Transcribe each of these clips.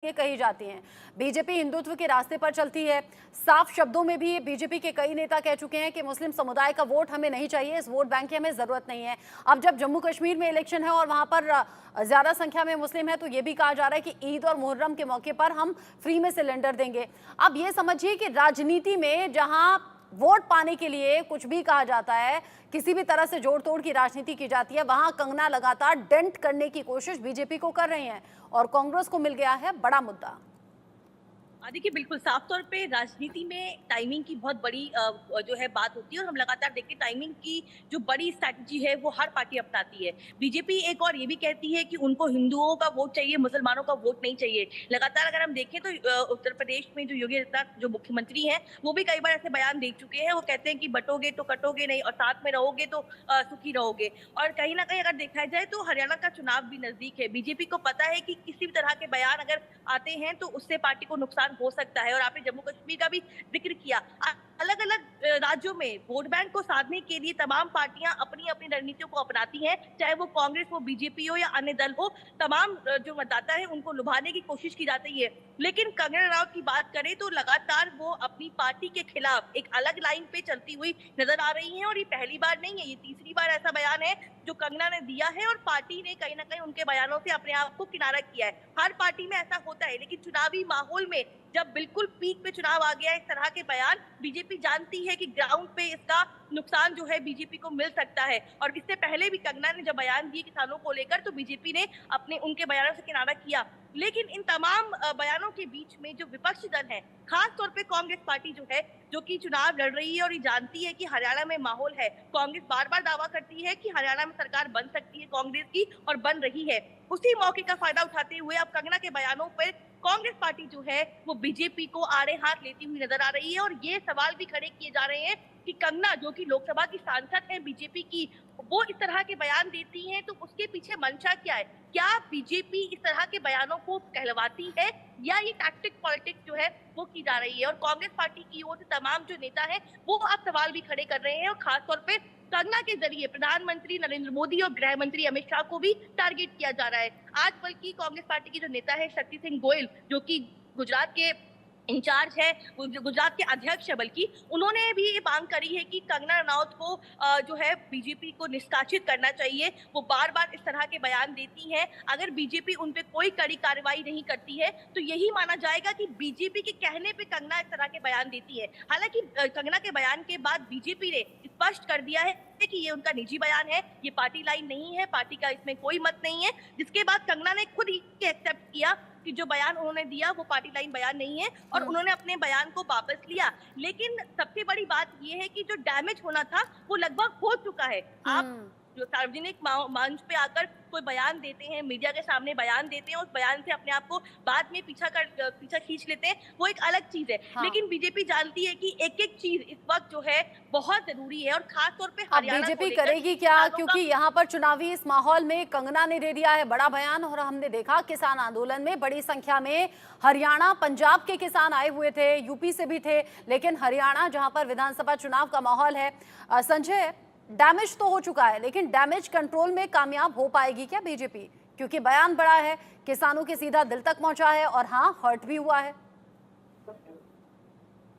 ये कही जाती हैं। बीजेपी हिंदुत्व के रास्ते पर चलती है। साफ शब्दों में भी ये बीजेपी के कई नेता कह चुके हैं कि मुस्लिम समुदाय का वोट हमें नहीं चाहिए, इस वोट बैंक की हमें जरूरत नहीं है। अब जब जम्मू कश्मीर में इलेक्शन है और वहां पर ज्यादा संख्या में मुस्लिम है, तो ये भी कहा जा रहा है कि ईद और मुहर्रम के मौके पर हम फ्री में सिलेंडर देंगे। अब ये समझिए कि राजनीति में जहां वोट पाने के लिए कुछ भी कहा जाता है, किसी भी तरह से जोड़ तोड़ की राजनीति की जाती है, वहां कंगना लगातार डेंट करने की कोशिश बीजेपी को कर रही हैं और कांग्रेस को मिल गया है बड़ा मुद्दा। देखिए बिल्कुल साफ तौर पे राजनीति में टाइमिंग की बहुत बड़ी जो है बात होती है और हम लगातार देखते हैं टाइमिंग की जो बड़ी स्ट्रैटेजी है वो हर पार्टी अपनाती है। बीजेपी एक और ये भी कहती है कि उनको हिंदुओं का वोट चाहिए, मुसलमानों का वोट नहीं चाहिए। लगातार अगर हम देखें तो उत्तर प्रदेश में जो योगी आदित्यनाथ जो मुख्यमंत्री हैं वो भी कई बार ऐसे बयान दे चुके हैं। वो कहते हैं कि बटोगे तो कटोगे नहीं और साथ में रहोगे तो सुखी रहोगे। और कहीं ना कहीं अगर देखा जाए तो हरियाणा का चुनाव भी नजदीक है। बीजेपी को पता है कि किसी भी तरह के बयान अगर आते हैं तो उससे पार्टी को नुकसान हो सकता है। और आपने जम्मू कश्मीर का भी जिक्र किया। अलग अलग राज्यों में वोट बैंक को साधने के लिए तमाम पार्टियां अपनी अपनी रणनीतियों को अपनाती हैं, चाहे वो कांग्रेस हो, बीजेपी हो या अन्य दल हो। तमाम जो मतदाता है उनको लुभाने की कोशिश की जाती है। लेकिन कंगना रनावत की बात करें तो लगातार वो अपनी पार्टी के खिलाफ एक अलग लाइन पे चलती हुई नजर आ रही है। और ये पहली बार नहीं है, ये तीसरी बार ऐसा बयान है जो कंगना ने दिया है और पार्टी ने कहीं ना कहीं उनके बयानों से अपने आप को किनारा किया है। हर पार्टी में ऐसा होता है, लेकिन चुनावी माहौल में जब बिल्कुल पीक पे चुनाव आ गया, इस तरह के बयान बीजेपी जानती है कि ग्राउंड पे इसका नुकसान जो है बीजेपी को मिल सकता है। और इससे पहले भी कंगना ने जब बयान दिए किसानों को लेकर तो बीजेपी ने अपने उनके बयानों से किनारा किया। लेकिन इन तमाम बयानों के बीच में जो विपक्षी दल है, खास तौर पे कांग्रेस पार्टी जो है, जो कि चुनाव लड़ रही है और ये जानती है कि हरियाणा में माहौल है। कांग्रेस बार बार दावा करती है कि हरियाणा में सरकार बन सकती है कांग्रेस की, और बन रही है। उसी मौके का फायदा उठाते हुए अब कंगना के बयानों पर कांग्रेस पार्टी जो है वो बीजेपी को आड़े हाथ लेती हुई नजर आ रही है। और ये सवाल भी खड़े किए जा रहे हैं कि कंगना जो कि लोकसभा की सांसद है बीजेपी की, वो इस तरह के बयान देती हैं तो उसके पीछे मंशा क्या है? क्या बीजेपी इस तरह के बयानों को कहलवाती है या ये टैक्टिक पॉलिटिक्स जो है वो की जा रही है? और कांग्रेस पार्टी की ओर से तमाम जो नेता है वो अब सवाल भी खड़े कर रहे हैं और खासतौर पे कंगना के जरिए प्रधानमंत्री नरेंद्र मोदी और गृह मंत्री अमित शाह को भी टारगेट किया जा रहा है। आज बल्कि कांग्रेस पार्टी के जो नेता है शक्ति सिंह गोयल, जो कि गुजरात के इंचार्ज है, गुजरात के अध्यक्ष है, बल्कि उन्होंने भी ये मांग करी है कि कंगना रनौत को जो है बीजेपी को निष्कासित करना चाहिए। वो बार बार इस तरह के बयान देती हैं। अगर बीजेपी उन पे कोई कड़ी कार्रवाई नहीं करती है तो यही माना जाएगा कि बीजेपी के कहने पे कंगना इस तरह के बयान देती है। हालांकि कंगना के बयान के बाद बीजेपी ने स्पष्ट कर दिया है कि ये उनका निजी बयान है, ये पार्टी लाइन नहीं है, पार्टी का इसमें कोई मत नहीं है। जिसके बाद कंगना ने खुद ही एक्सेप्ट किया कि जो बयान उन्होंने दिया वो पार्टी लाइन बयान नहीं है और उन्होंने अपने बयान को वापस लिया। लेकिन सबसे बड़ी बात ये है कि जो डैमेज होना था वो लगभग हो चुका है। आप हम्म। जो सार्वजनिक मंच पे आकर कोई बयान देते हैं, मीडिया के सामने बयान देते हैं, उस बयान से अपने आप को बाद में पीछा खींच लेते हैं, वो एक अलग चीज है। हाँ। लेकिन बीजेपी जानती है कि एक एक चीज इस वक्त जो है बहुत जरूरी है और खास तौर पे अब हरियाणा को बीजेपी लेकर करेगी क्या, किसानों का। क्योंकि यहाँ पर चुनावी इस माहौल में कंगना ने दे दिया है बड़ा बयान और हमने देखा किसान आंदोलन में बड़ी संख्या में हरियाणा पंजाब के किसान आए हुए थे, यूपी से भी थे, लेकिन हरियाणा जहां पर विधानसभा चुनाव का माहौल है, संजय, डैमेज तो हो चुका है, लेकिन डैमेज कंट्रोल में कामयाब हो पाएगी क्या बीजेपी? क्योंकि बयान बड़ा है, किसानों के सीधा दिल तक पहुंचा है और हाँ, हर्ट भी हुआ है।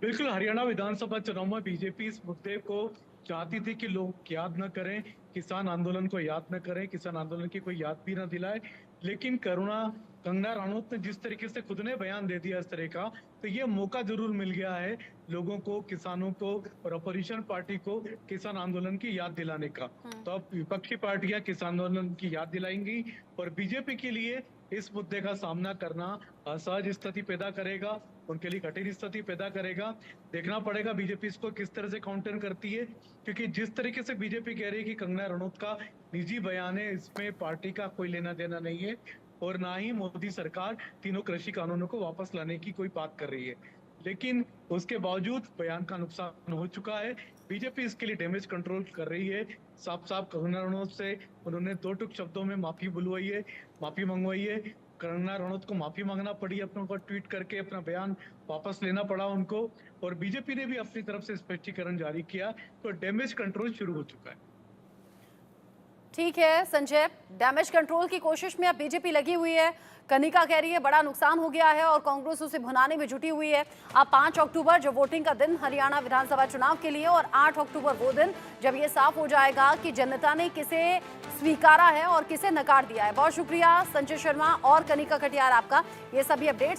बिल्कुल, हरियाणा विधानसभा चुनाव में बीजेपी इस मुद्दे को चाहती थी कि लोग याद न करें, किसान आंदोलन को याद न करें, किसान आंदोलन की कोई याद भी न दिलाए। लेकिन कंगना रनौत ने जिस तरीके से खुद ने बयान दे दिया इस तरह का, तो ये मौका जरूर मिल गया है लोगों को, किसानों को और अपोजिशन पार्टी को किसान आंदोलन की याद दिलाने का। तो अब विपक्षी पार्टियां किसान आंदोलन की याद दिलाएंगी और बीजेपी के लिए इस मुद्दे का सामना करना असहज स्थिति पैदा करेगा, उनके लिए कठिन स्थिति पैदा करेगा। देखना पड़ेगा बीजेपी इसको किस तरह से काउंटर करती है, क्योंकि जिस तरीके से बीजेपी कह रही है कि कंगना रनौत का निजी बयान है, इसमें पार्टी का कोई लेना देना नहीं है और ना ही मोदी सरकार तीनों कृषि कानूनों को वापस लाने की कोई बात कर रही है। लेकिन उसके बावजूद बयान का नुकसान हो चुका है। बीजेपी इसके लिए डैमेज कंट्रोल कर रही है। साफ साफ कंगना रनौत से उन्होंने दो टुक शब्दों में माफी बुलवाई है, माफी मंगवाई है। कंगना रनौत को माफी मांगना पड़ी, अपने ऊपर ट्वीट करके अपना बयान वापस लेना पड़ा उनको, और बीजेपी ने भी अपनी तरफ से स्पष्टीकरण जारी किया। तो डैमेज कंट्रोल शुरू हो चुका है। ठीक है संजय, डैमेज कंट्रोल की कोशिश में अब बीजेपी लगी हुई है। कनिका कह रही है बड़ा नुकसान हो गया है और कांग्रेस उसे भुनाने में जुटी हुई है। अब 5 अक्टूबर जो वोटिंग का दिन हरियाणा विधानसभा चुनाव के लिए, और 8 अक्टूबर वो दिन जब ये साफ हो जाएगा कि जनता ने किसे स्वीकारा है और किसे नकार दिया है। बहुत शुक्रिया संजय शर्मा और कनिका कटियार आपका ये सभी अपडेट्स